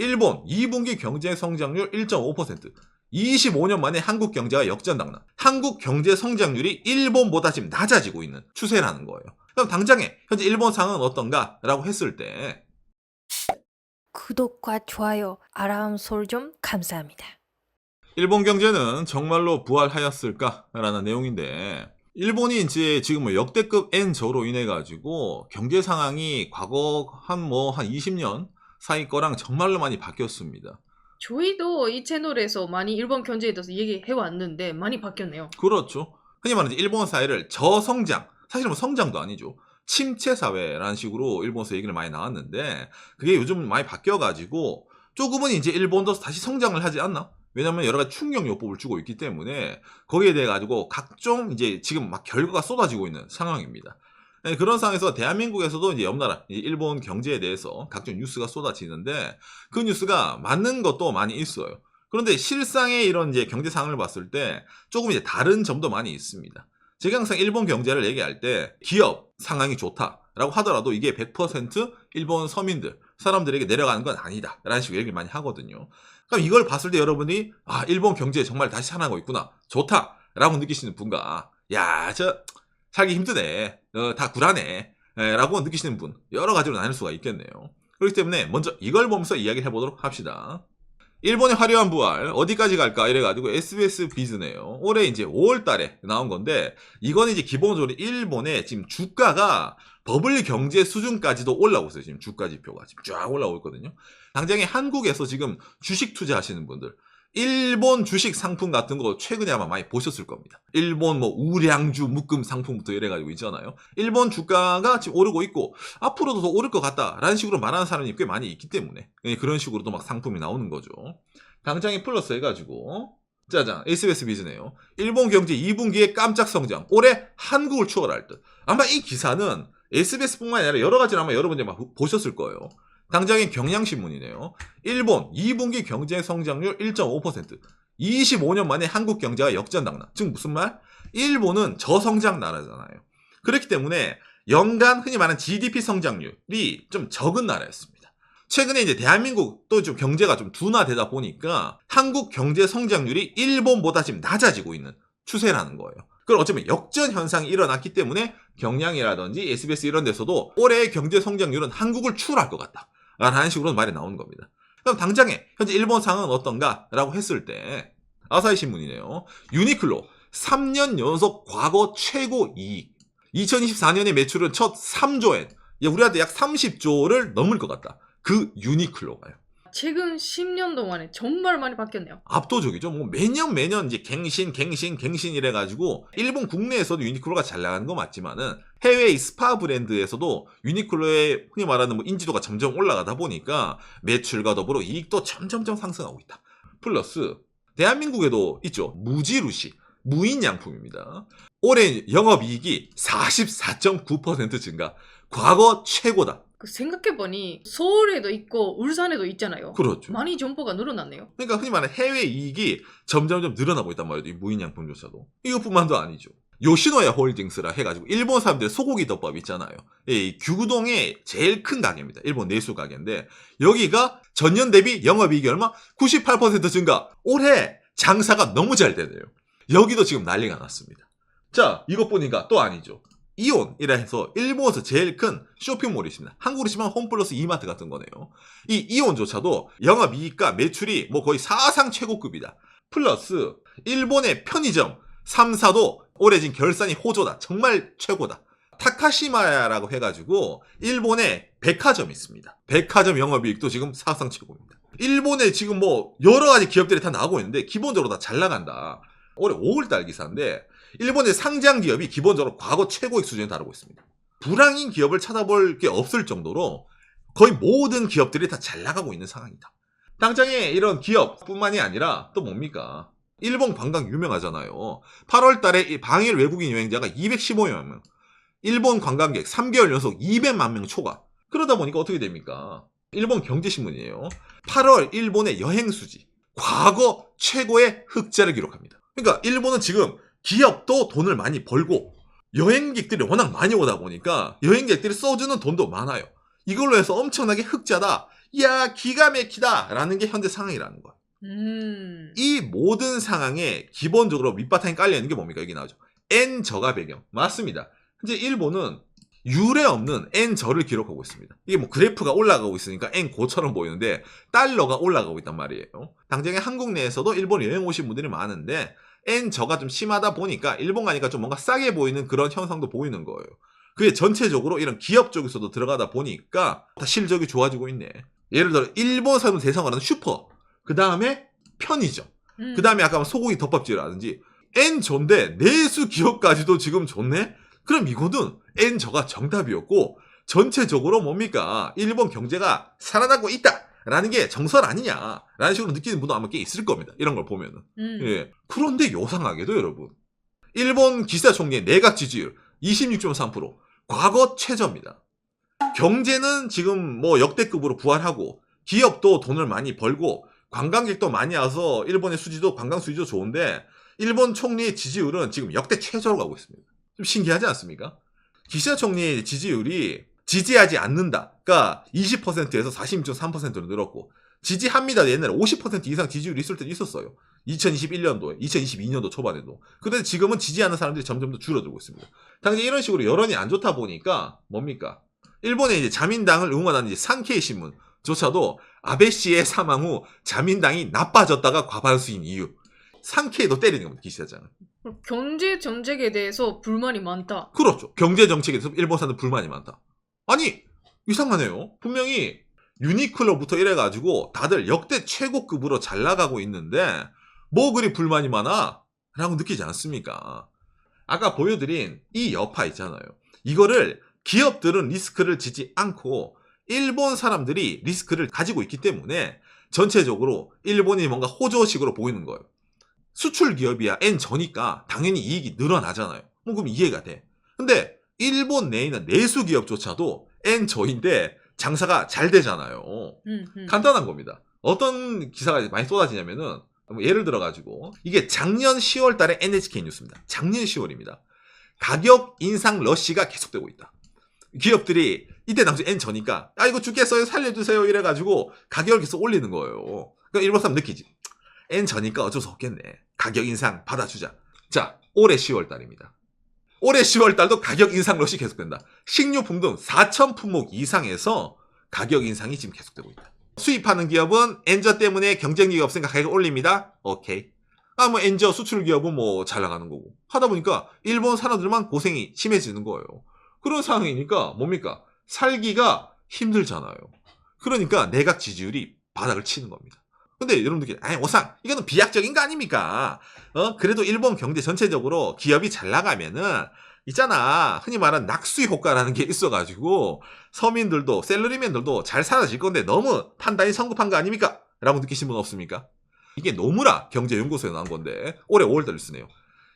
일본 2분기 경제 성장률 1.5%. 25년 만에 한국 경제가 역전당락. 한국 경제 성장률이 일본보다 지금 낮아지고 있는 추세라는 거예요. 그럼 당장에 현재 일본 상황은 어떤가? 라고 했을 때 구독과 좋아요, 알람 설정 감사합니다. 일본 경제는 정말로 부활하였을까? 라는 내용인데 일본이 이제 지금 뭐 역대급 N저로 인해 가지고 경제 상황이 과거 한 20년 사이 거랑 정말로 많이 바뀌었습니다. 저희도 이 채널에서 많이 일본 경제에 대해서 얘기해 왔는데 많이 바뀌었네요. 그렇죠. 흔히 말하는 일본 사회를 저성장, 사실 뭐 성장도 아니죠. 침체 사회라는 식으로 일본에서 얘기를 많이 나왔는데 그게 요즘 많이 바뀌어가지고 조금은 이제 일본도 다시 성장을 하지 않나? 왜냐면 여러 가지 충격 요법을 주고 있기 때문에 거기에 대해 가지고 각종 이제 지금 막 결과가 쏟아지고 있는 상황입니다. 네, 그런 상황에서 대한민국에서도 이제 옆나라 일본 경제에 대해서 각종 뉴스가 쏟아지는데 그 뉴스가 맞는 것도 많이 있어요. 그런데 실상의 이런 이제 경제 상황을 봤을 때 조금 이제 다른 점도 많이 있습니다. 제가 항상 일본 경제를 얘기할 때 기업 상황이 좋다라고 하더라도 이게 100% 일본 서민들, 사람들에게 내려가는 건 아니다 라는 식으로 얘기를 많이 하거든요. 그럼 이걸 봤을 때 여러분이 일본 경제 정말 다시 살아나고 있구나, 좋다라고 느끼시는 분과 살기 힘드네, 다 굴하네 라고 느끼시는 분, 여러 가지로 나눌 수가 있겠네요. 그렇기 때문에 먼저 이걸 보면서 이야기를 해보도록 합시다. 일본의 화려한 부활 어디까지 갈까 이래가지고 SBS 비즈네요. 올해 이제 5월 달에 나온 건데 이거는 이제 기본적으로 일본의 지금 주가가 버블 경제 수준까지도 올라오고 있어요. 지금 주가 지표가 지금 쫙 올라오고 있거든요. 당장에 한국에서 지금 주식 투자하시는 분들 일본 주식 상품 같은 거 최근에 아마 많이 보셨을 겁니다. 일본 우량주 묶음 상품부터 이래가지고 있잖아요. 일본 주가가 지금 오르고 있고 앞으로도 더 오를 것 같다라는 식으로 말하는 사람이 꽤 많이 있기 때문에 그런 식으로도 막 상품이 나오는 거죠. 당장에 플러스 해가지고 짜잔 SBS 비즈네요. 일본 경제 2분기에 깜짝 성장, 올해 한국을 추월할 듯. 아마 이 기사는 SBS뿐만 아니라 여러 가지를 아마 여러분들이 막 보셨을 거예요. 당장의 경향신문이네요. 일본 2분기 경제 성장률 1.5%. 25년 만에 한국 경제가 역전당락. 즉 무슨 말? 일본은 저성장 나라잖아요. 그렇기 때문에 연간 흔히 말하는 GDP 성장률이 좀 적은 나라였습니다. 최근에 이제 대한민국 또 좀 경제가 좀 둔화되다 보니까 한국 경제 성장률이 일본보다 지금 낮아지고 있는 추세라는 거예요. 그걸 어쩌면 역전 현상이 일어났기 때문에 경향이라든지 SBS 이런 데서도 올해의 경제 성장률은 한국을 추월할 것 같다 라는 식으로 말이 나오는 겁니다. 그럼 당장에 현재 일본 상황은 어떤가? 라고 했을 때 아사히 신문이네요. 유니클로 3년 연속 과거 최고 이익. 2024년의 매출은 첫 3조엔, 우리한테 약 30조를 넘을 것 같다. 그 유니클로가요. 최근 10년 동안에 정말 많이 바뀌었네요. 압도적이죠. 매년 이제 갱신 이래가지고 일본 국내에서도 유니클로가 잘 나가는 거 맞지만은 해외 스파 브랜드에서도 유니클로의 흔히 말하는 인지도가 점점 올라가다 보니까 매출과 더불어 이익도 점점점 상승하고 있다. 플러스 대한민국에도 있죠. 무지루시, 무인 양품입니다. 올해 영업이익이 44.9% 증가. 과거 최고다. 생각해보니 서울에도 있고 울산에도 있잖아요. 그렇죠. 많이 점포가 늘어났네요. 그러니까 흔히 말하는 해외 이익이 점점점 늘어나고 있단 말이에요. 이 무인양품조차도. 이것뿐만도 아니죠. 요시노야 홀딩스라 해가지고 일본 사람들의 소고기 덮밥 있잖아요. 이 규동의 제일 큰 가게입니다. 일본 내수 가게인데 여기가 전년 대비 영업이익이 얼마? 98% 증가. 올해 장사가 너무 잘 되네요. 여기도 지금 난리가 났습니다. 자, 이것뿐인가? 또 아니죠. 이온이라 해서 일본에서 제일 큰 쇼핑몰이 있습니다. 한국으로 치면 홈플러스 이마트 같은 거네요. 이 이온조차도 영업이익과 매출이 거의 사상 최고급이다. 플러스 일본의 편의점 3사도 올해 지금 결산이 호조다. 정말 최고다. 타카시마야라고 해가지고 일본의 백화점이 있습니다. 백화점 영업이익도 지금 사상 최고입니다. 일본에 지금 여러 가지 기업들이 다 나오고 있는데 기본적으로 다 잘 나간다. 올해 5월달 기사인데 일본의 상장 기업이 기본적으로 과거 최고의 수준에 다루고 있습니다. 불황인 기업을 찾아볼 게 없을 정도로 거의 모든 기업들이 다 잘 나가고 있는 상황이다. 당장에 이런 기업뿐만이 아니라 또 뭡니까? 일본 관광 유명하잖아요. 8월 달에 방일 외국인 여행자가 215만 명. 일본 관광객 3개월 연속 200만 명 초과. 그러다 보니까 어떻게 됩니까? 일본 경제신문이에요. 8월 일본의 여행 수지. 과거 최고의 흑자를 기록합니다. 그러니까 일본은 지금 기업도 돈을 많이 벌고 여행객들이 워낙 많이 오다 보니까 여행객들이 써주는 돈도 많아요. 이걸로 해서 엄청나게 흑자다. 야 기가 막히다라는 게 현재 상황이라는 거야. 이 모든 상황에 기본적으로 밑바탕에 깔려있는 게 뭡니까? 여기 나오죠. N저가 배경. 맞습니다. 현재 일본은 유례 없는 N저를 기록하고 있습니다. 이게 뭐 그래프가 올라가고 있으니까 N고처럼 보이는데 달러가 올라가고 있단 말이에요. 당장에 한국 내에서도 일본 여행 오신 분들이 많은데 N저가 좀 심하다 보니까 일본 가니까 좀 뭔가 싸게 보이는 그런 현상도 보이는 거예요. 그게 전체적으로 이런 기업 쪽에서도 들어가다 보니까 다 실적이 좋아지고 있네. 예를 들어 일본 사람을 대상으로 하는 슈퍼, 그 다음에 편의점, 그 다음에 아까 소고기 덮밥집이라든지 N조인데 내수 기업까지도 지금 좋네? 그럼 이거는 N저가 정답이었고 전체적으로 뭡니까? 일본 경제가 살아나고 있다라는 게 정설 아니냐라는 식으로 느끼는 분도 아마 꽤 있을 겁니다. 이런 걸 보면은. 예. 그런데 요상하게도 여러분, 일본 기시다 총리의 내각 지지율 26.3%, 과거 최저입니다. 경제는 지금 뭐 역대급으로 부활하고 기업도 돈을 많이 벌고 관광객도 많이 와서 일본의 수지도 관광 수지도 좋은데 일본 총리의 지지율은 지금 역대 최저로 가고 있습니다. 좀 신기하지 않습니까? 기시다 총리의 지지율이 지지하지 않는다. 그러니까 20%에서 46.3%로 늘었고 지지합니다. 옛날에 50% 이상 지지율이 있을 때도 있었어요. 2021년도에, 2022년도 초반에도. 근데 지금은 지지하는 사람들이 점점 더 줄어들고 있습니다. 당장 이런 식으로 여론이 안 좋다 보니까 뭡니까? 일본의 이제 자민당을 응원하는 이제 산케이 신문조차도 아베 씨의 사망 후 자민당이 나빠졌다가 과반수인 이유. 상케이도 때리는 겁니다. 기시다장은. 경제 정책에 대해서 불만이 많다. 그렇죠. 경제 정책에 대해서 일본 사람들 불만이 많다. 아니 이상하네요. 분명히 유니클로부터 이래가지고 다들 역대 최고급으로 잘 나가고 있는데 뭐 그리 불만이 많아? 라고 느끼지 않습니까? 아까 보여드린 이 여파 있잖아요. 이거를 기업들은 리스크를 지지 않고 일본 사람들이 리스크를 가지고 있기 때문에 전체적으로 일본이 뭔가 호조식으로 보이는 거예요. 수출 기업이야 N저니까 당연히 이익이 늘어나잖아요. 뭐 그럼 이해가 돼. 근데 일본 내에 있는 내수 기업조차도 N저인데 장사가 잘 되잖아요. 간단한 겁니다. 어떤 기사가 많이 쏟아지냐면은 예를 들어가지고 이게 작년 10월 달에 NHK 뉴스입니다. 작년 10월입니다. 가격 인상 러시가 계속되고 있다. 기업들이 이때 당시 N저니까 이거 죽겠어요 살려주세요 이래가지고 가격을 계속 올리는 거예요. 그러니까 일본 사람 느끼지. N저니까 어쩔 수 없겠네. 가격 인상 받아주자. 자, 올해 10월 달입니다. 올해 10월 달도 가격 인상 러시 계속된다. 식료품 등 4천 품목 이상에서 가격 인상이 지금 계속되고 있다. 수입하는 기업은 N저 때문에 경쟁력이 없으니까 가격을 올립니다. 오케이. 뭐 N저 수출 기업은 뭐 잘 나가는 거고. 하다 보니까 일본 사람들만 고생이 심해지는 거예요. 그런 상황이니까 뭡니까? 살기가 힘들잖아요. 그러니까 내각 지지율이 바닥을 치는 겁니다. 근데 여러분들이 오상 이거는 비약적인 거 아닙니까? 그래도 일본 경제 전체적으로 기업이 잘 나가면은 있잖아 흔히 말하는 낙수 효과라는 게 있어가지고 서민들도 셀러리맨들도 잘 살아질 건데 너무 판단이 성급한 거 아닙니까? 라고 느끼신 분 없습니까? 이게 노무라 경제연구소에 나온 건데 올해 5월달 뉴스네요.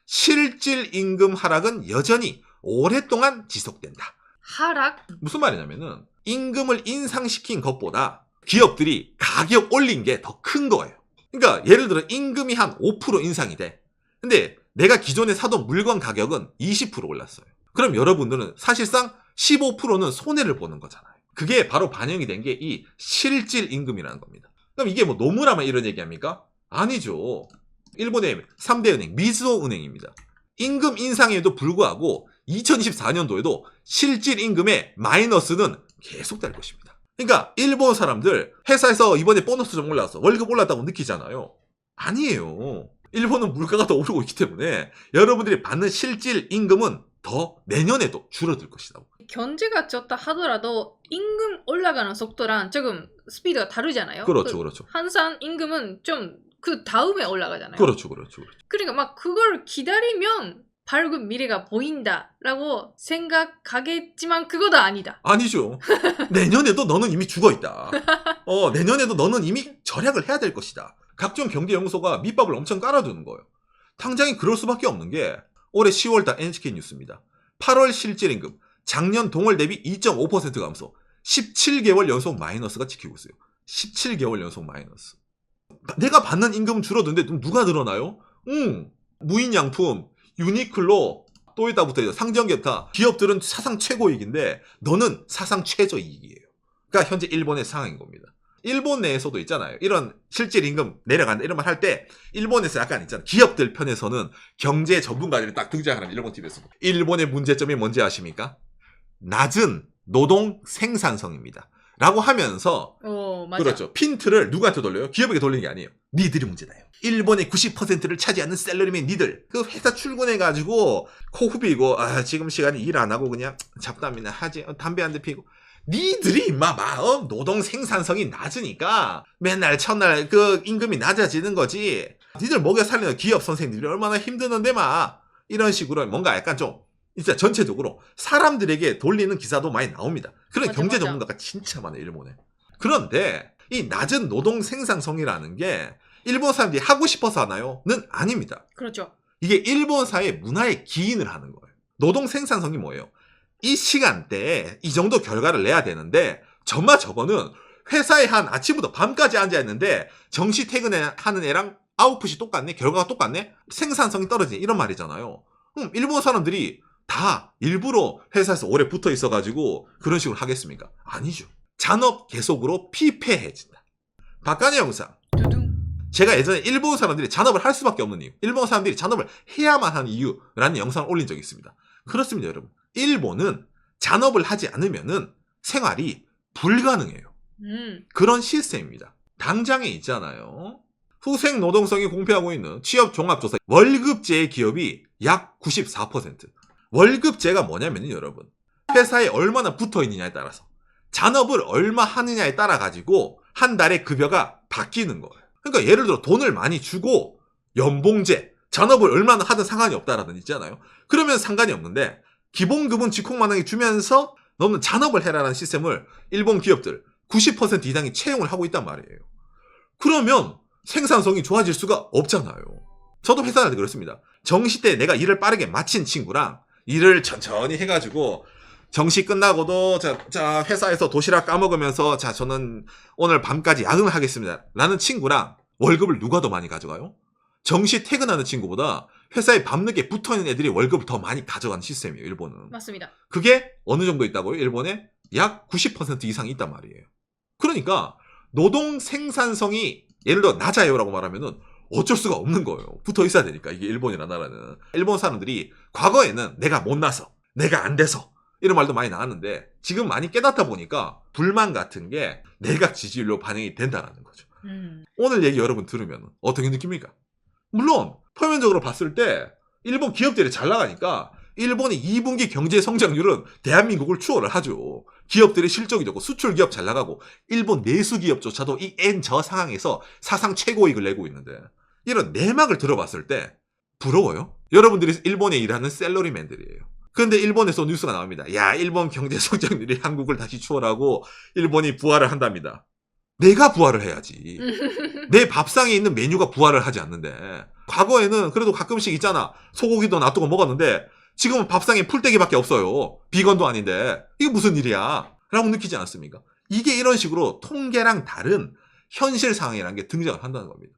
실질 임금 하락은 여전히 오랫동안 지속된다. 하락? 무슨 말이냐면은 임금을 인상시킨 것보다 기업들이 가격 올린 게 더 큰 거예요. 그러니까 예를 들어 임금이 한 5% 인상이 돼. 근데 내가 기존에 사던 물건 가격은 20% 올랐어요. 그럼 여러분들은 사실상 15%는 손해를 보는 거잖아요. 그게 바로 반영이 된 게 이 실질 임금이라는 겁니다. 그럼 이게 뭐 노무라만 이런 얘기합니까? 아니죠. 일본의 3대 은행 미즈호 은행입니다. 임금 인상에도 불구하고 2024년도에도 실질 임금의 마이너스는 계속될 것입니다. 그러니까 일본 사람들 회사에서 이번에 보너스 좀 올라왔어. 월급 올랐다고 느끼잖아요. 아니에요. 일본은 물가가 더 오르고 있기 때문에 여러분들이 받는 실질 임금은 더 내년에도 줄어들 것이라고. 경제가 좋다 하더라도 임금 올라가는 속도랑 조금 스피드가 다르잖아요. 그렇죠, 그렇죠. 항상 임금은 좀 그 다음에 올라가잖아요. 그렇죠. 그러니까 막 그걸 기다리면 밝은 미래가 보인다라고 생각하겠지만 그거도 아니다. 아니죠. 내년에도 너는 이미 죽어있다. 내년에도 너는 이미 절약을 해야 될 것이다. 각종 경제연구소가 밑밥을 엄청 깔아두는 거예요. 당장이 그럴 수밖에 없는 게 올해 10월달 NHK 뉴스입니다. 8월 실질임금 작년 동월 대비 2.5% 감소 17개월 연속 마이너스가 지키고 있어요. 17개월 연속 마이너스. 내가 받는 임금은 줄어드는데 누가 늘어나요? 무인양품, 유니클로, 또 있다 붙어 있어. 상정기타. 기업들은 사상 최고이익인데 너는 사상 최저이익이에요. 그러니까 현재 일본의 상황인 겁니다. 일본 내에서도 있잖아요. 이런 실질 임금 내려간다 이런 말 할 때 일본에서 약간 있잖아요. 기업들 편에서는 경제 전문가들이 딱 등장하는 일본 TV에서. 일본의 문제점이 뭔지 아십니까? 낮은 노동 생산성입니다. 라고 하면서 맞아. 그렇죠. 핀트를 누구한테 돌려요? 기업에게 돌리는 게 아니에요. 니들이 문제다요. 일본의 90%를 차지하는 샐러리맨 니들. 그 회사 출근해가지고 코 후비고 지금 시간에 일 안 하고 그냥 잡담이나 하지. 담배 한 대 피고. 니들이 임마 노동 생산성이 낮으니까 맨날 첫날 그 임금이 낮아지는 거지. 니들 먹여 살리는 기업 선생님들이 얼마나 힘드는데 마. 이런 식으로 뭔가 약간 좀 진짜 전체적으로 사람들에게 돌리는 기사도 많이 나옵니다. 그런 맞아, 경제 맞아. 전문가가 진짜 많아요, 일본에. 그런데 이 낮은 노동 생산성이라는 게 일본 사람들이 하고 싶어서 하나요? 는 아닙니다. 그렇죠. 이게 일본 사회 문화에 기인을 하는 거예요. 노동 생산성이 뭐예요? 이 시간대에 이 정도 결과를 내야 되는데 정말 저거는 회사에 한 아침부터 밤까지 앉아있는데 정시 퇴근하는 애랑 아웃풋이 똑같네? 결과가 똑같네? 생산성이 떨어지네? 이런 말이잖아요. 일본 사람들이 다 일부러 회사에서 오래 붙어 있어가지고 그런 식으로 하겠습니까? 아니죠. 잔업 계속으로 피폐해진다. 박간의 영상. 두둥. 제가 예전에 일본 사람들이 잔업을 할 수밖에 없는 이유, 일본 사람들이 잔업을 해야만 하는 이유라는 영상을 올린 적이 있습니다. 그렇습니다, 여러분. 일본은 잔업을 하지 않으면은 생활이 불가능해요. 그런 시스템입니다. 당장에 있잖아요. 후생 노동성이 공표하고 있는 취업 종합조사 월급제의 기업이 약 94%. 월급제가 뭐냐면요, 여러분. 회사에 얼마나 붙어 있느냐에 따라서 잔업을 얼마 하느냐에 따라 가지고 한 달의 급여가 바뀌는 거예요. 그러니까 예를 들어 돈을 많이 주고 연봉제, 잔업을 얼마나 하든 상관이 없다라든 있잖아요. 그러면 상관이 없는데 기본급은 직콕만하게 주면서 너는 잔업을 해라라는 시스템을 일본 기업들 90% 이상이 채용을 하고 있단 말이에요. 그러면 생산성이 좋아질 수가 없잖아요. 저도 회사 다닐 때 그렇습니다. 정시 때 내가 일을 빠르게 마친 친구랑 일을 천천히 해가지고 정시 끝나고도 자 회사에서 도시락 까먹으면서 자 저는 오늘 밤까지 야근을 하겠습니다 라는 친구랑 월급을 누가 더 많이 가져가요? 정시 퇴근하는 친구보다 회사에 밤늦게 붙어있는 애들이 월급을 더 많이 가져가는 시스템이에요, 일본은. 맞습니다. 그게 어느 정도 있다고요? 일본에 약 90% 이상이 있단 말이에요. 그러니까 노동 생산성이 예를 들어 낮아요라고 말하면은 어쩔 수가 없는 거예요. 붙어 있어야 되니까, 이게 일본이라는 나라는. 일본 사람들이 과거에는 내가 못나서, 내가 안 돼서 이런 말도 많이 나왔는데 지금 많이 깨닫다 보니까 불만 같은 게 내각 지지율로 반영이 된다라는 거죠. 오늘 얘기 여러분 들으면 어떻게 느낍니까? 물론 표면적으로 봤을 때 일본 기업들이 잘 나가니까 일본의 2분기 경제 성장률은 대한민국을 추월을 하죠. 기업들의 실적이 좋고 수출 기업 잘 나가고 일본 내수 기업조차도 이 N저 상황에서 사상 최고이익을 내고 있는데 이런 내막을 들어봤을 때 부러워요? 여러분들이 일본에 일하는 샐러리맨들이에요. 그런데 일본에서 뉴스가 나옵니다. 야, 일본 경제 성장률이 한국을 다시 추월하고 일본이 부활을 한답니다. 내가 부활을 해야지. 내 밥상에 있는 메뉴가 부활을 하지 않는데. 과거에는 그래도 가끔씩 있잖아. 소고기도 놔두고 먹었는데 지금은 밥상에 풀떼기밖에 없어요. 비건도 아닌데. 이게 무슨 일이야? 라고 느끼지 않습니까? 이게 이런 식으로 통계랑 다른 현실 상황이라는 게 등장을 한다는 겁니다.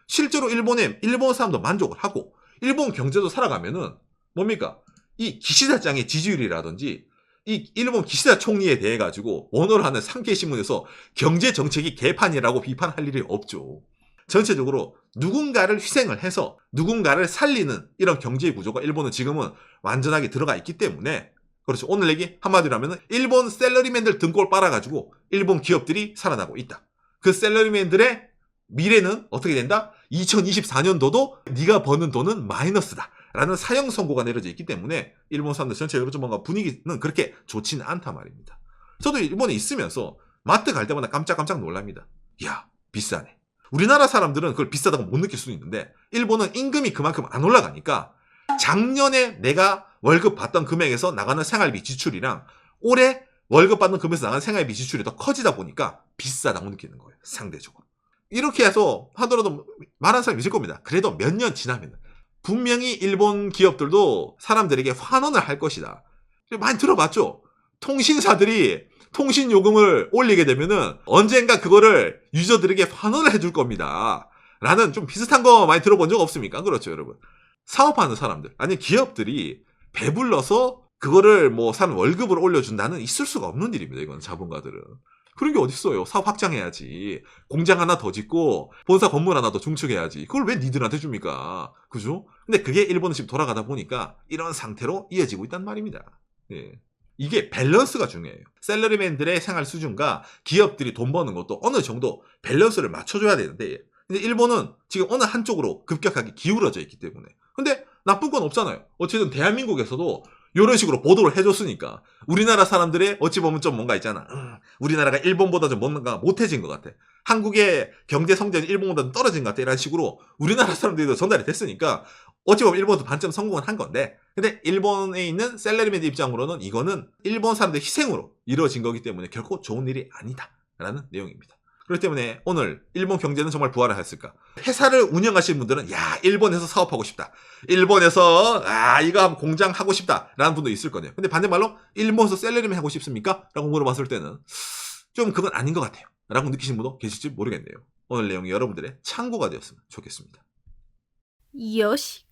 실제로 일본 사람도 만족을 하고 일본 경제도 살아가면은 뭡니까? 이 기시다짱의 지지율이라든지 이 일본 기시다 총리에 대해 가지고 원어를 하는 상케이신문에서 경제 정책이 개판이라고 비판할 일이 없죠. 전체적으로 누군가를 희생을 해서 누군가를 살리는 이런 경제 구조가 일본은 지금은 완전하게 들어가 있기 때문에 그렇죠. 오늘 얘기 한마디로 하면은 일본 샐러리맨들 등골 빨아가지고 일본 기업들이 살아나고 있다. 그 샐러리맨들의 미래는 어떻게 된다? 2024년도도 네가 버는 돈은 마이너스다. 라는 사형 선고가 내려져 있기 때문에 일본 사람들 전체적으로 좀 뭔가 분위기는 그렇게 좋지는 않단 말입니다. 저도 일본에 있으면서 마트 갈 때마다 깜짝깜짝 놀랍니다. 이야, 비싸네. 우리나라 사람들은 그걸 비싸다고 못 느낄 수는 있는데 일본은 임금이 그만큼 안 올라가니까 작년에 내가 월급 받던 금액에서 나가는 생활비 지출이랑 올해 월급 받는 금액에서 나가는 생활비 지출이 더 커지다 보니까 비싸다고 느끼는 거예요. 상대적으로. 이렇게 해서 하더라도 말하는 사람이 있을 겁니다. 그래도 몇 년 지나면 분명히 일본 기업들도 사람들에게 환원을 할 것이다. 많이 들어봤죠? 통신사들이 통신 요금을 올리게 되면은 언젠가 그거를 유저들에게 환원을 해줄 겁니다. 라는 좀 비슷한 거 많이 들어본 적 없습니까? 그렇죠, 여러분. 사업하는 사람들, 아니 기업들이 배불러서 그거를 산 월급을 올려준다는 있을 수가 없는 일입니다. 이건 자본가들은. 그런 게 어딨어요. 사업 확장해야지. 공장 하나 더 짓고 본사 건물 하나 더 중축해야지. 그걸 왜 니들한테 줍니까? 그죠? 근데 그게 일본은 지금 돌아가다 보니까 이런 상태로 이어지고 있단 말입니다. 예. 이게 밸런스가 중요해요. 셀러리맨들의 생활 수준과 기업들이 돈 버는 것도 어느 정도 밸런스를 맞춰줘야 되는데, 근데 일본은 지금 어느 한쪽으로 급격하게 기울어져 있기 때문에. 근데 나쁜 건 없잖아요. 어쨌든 대한민국에서도 이런 식으로 보도를 해줬으니까 우리나라 사람들의 어찌 보면 좀 뭔가 있잖아. 우리나라가 일본보다 좀 뭔가 못해진 것 같아. 한국의 경제 성장이 일본보다 좀 떨어진 것 같아. 이런 식으로 우리나라 사람들도 전달이 됐으니까 어찌 보면 일본도 반쯤 성공을 한 건데, 근데 일본에 있는 셀러리맨 입장으로는 이거는 일본 사람들의 희생으로 이루어진 거기 때문에 결코 좋은 일이 아니다라는 내용입니다. 그렇기 때문에 오늘 일본 경제는 정말 부활을 했을까? 회사를 운영하시는 분들은 야, 일본에서 사업하고 싶다. 일본에서 이거 한번 공장 하고 싶다라는 분도 있을 거네요. 근데 반대말로 일본에서 셀러리맨 하고 싶습니까? 라고 물어봤을 때는 좀 그건 아닌 것 같아요. 라고 느끼시는 분도 계실지 모르겠네요. 오늘 내용이 여러분들의 참고가 되었으면 좋겠습니다. 요시.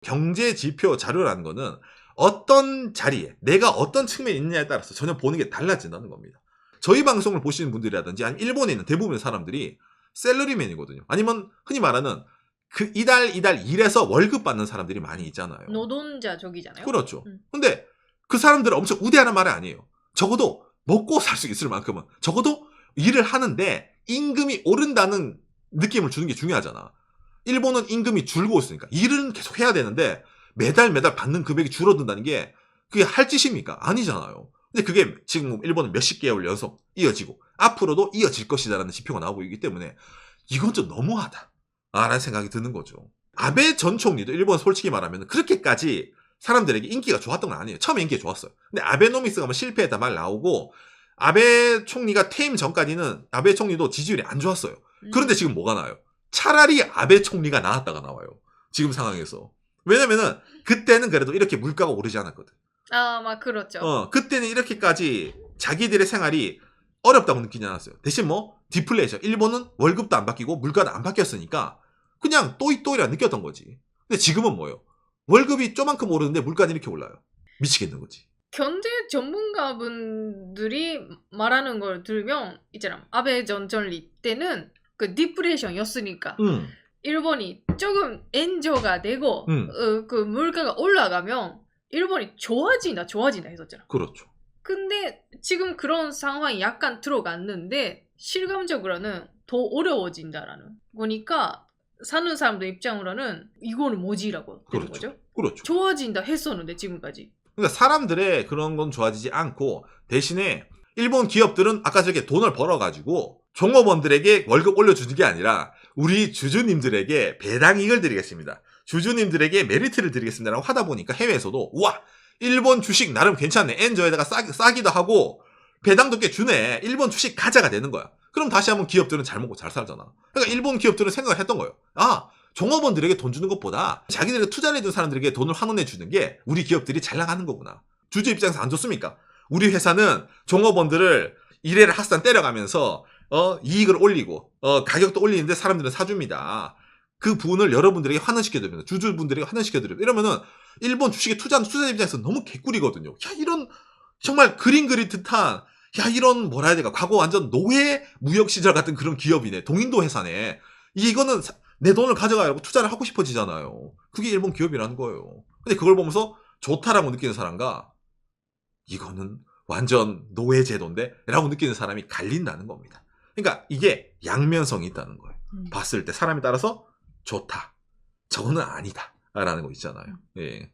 경제 지표 자료라는 거는 어떤 자리에 내가 어떤 측면에 있느냐에 따라서 전혀 보는 게 달라진다는 겁니다. 저희 방송을 보시는 분들이라든지 아니면 일본에 있는 대부분의 사람들이 셀러리맨이거든요. 아니면 흔히 말하는 그 이달 일해서 월급 받는 사람들이 많이 있잖아요. 노동자족이잖아요. 그렇죠. 근데 그 사람들은 엄청 우대하는 말이 아니에요. 적어도 먹고 살 수 있을 만큼은. 적어도 일을 하는데 임금이 오른다는 느낌을 주는 게 중요하잖아. 일본은 임금이 줄고 있으니까 일은 계속 해야 되는데 매달 받는 금액이 줄어든다는 게 그게 할 짓입니까? 아니잖아요. 근데 그게 지금 일본은 몇십 개월 연속 이어지고 앞으로도 이어질 것이다라는 지표가 나오고 있기 때문에 이건 좀 너무하다 라는 생각이 드는 거죠. 아베 전 총리도 일본 솔직히 말하면 그렇게까지 사람들에게 인기가 좋았던 건 아니에요. 처음에 인기가 좋았어요. 근데 아베노믹스가 뭐 실패했다 말 나오고 아베 총리가 퇴임 전까지는 아베 총리도 지지율이 안 좋았어요. 그런데 지금 뭐가 나요? 차라리 아베 총리가 나왔다가 나와요. 지금 상황에서. 왜냐면은 그때는 그래도 이렇게 물가가 오르지 않았거든. 막 그렇죠. 그때는 이렇게까지 자기들의 생활이 어렵다고 느끼지 않았어요. 대신 뭐 디플레이션. 일본은 월급도 안 바뀌고 물가도 안 바뀌었으니까 그냥 또이또이라 느꼈던 거지. 근데 지금은 뭐예요? 월급이 쪼만큼 오르는데 물가는 이렇게 올라요. 미치겠는 거지. 경제 전문가분들이 말하는 걸 들으면 있잖아. 아베 전 총리 때는 그 디프레이션이었으니까 일본이 조금 엔저가 되고 그 물가가 올라가면 일본이 좋아진다 했었잖아. 그렇죠. 근데 지금 그런 상황이 약간 들어갔는데 실감적으로는 더 어려워진다라는 거니까 사는 사람들 입장으로는 이거는 뭐지라고 되는 거죠. 그렇죠. 좋아진다 했었는데 지금까지. 그러니까 사람들의 그런 건 좋아지지 않고 대신에 일본 기업들은 아까 저게 돈을 벌어가지고 종업원들에게 월급 올려주는 게 아니라 우리 주주님들에게 배당이익을 드리겠습니다. 주주님들에게 메리트를 드리겠습니다라고 하다 보니까 해외에서도 우와 일본 주식 나름 괜찮네. 엔저에다가 싸기도 하고 배당도 꽤 주네. 일본 주식 가자가 되는 거야. 그럼 다시 한번 기업들은 잘 먹고 잘 살잖아. 그러니까 일본 기업들은 생각을 했던 거예요. 종업원들에게 돈 주는 것보다 자기들에게 투자를 해준 사람들에게 돈을 환원해 주는 게 우리 기업들이 잘 나가는 거구나. 주주 입장에서 안 좋습니까? 우리 회사는 종업원들을 일해를 핫산 때려가면서 이익을 올리고 가격도 올리는데 사람들은 사줍니다. 그 부분을 여러분들에게 환원시켜드립니다. 주주분들에게 환원시켜드립니다. 이러면은 일본 주식에 투자하는 투자자 입장에서 너무 개꿀이거든요. 야 이런 정말 그림 그릴 듯한 이런 뭐라 해야 될까 과거 완전 노예 무역 시절 같은 그런 기업이네. 동인도 회사네. 이거는 내 돈을 가져가려고 투자를 하고 싶어지잖아요. 그게 일본 기업이라는 거예요. 근데 그걸 보면서 좋다라고 느끼는 사람과 이거는 완전 노예 제도인데 라고 느끼는 사람이 갈린다는 겁니다. 그러니까 이게 양면성이 있다는 거예요. 봤을 때 사람에 따라서 좋다. 저거는 아니다. 라는 거 있잖아요. 예.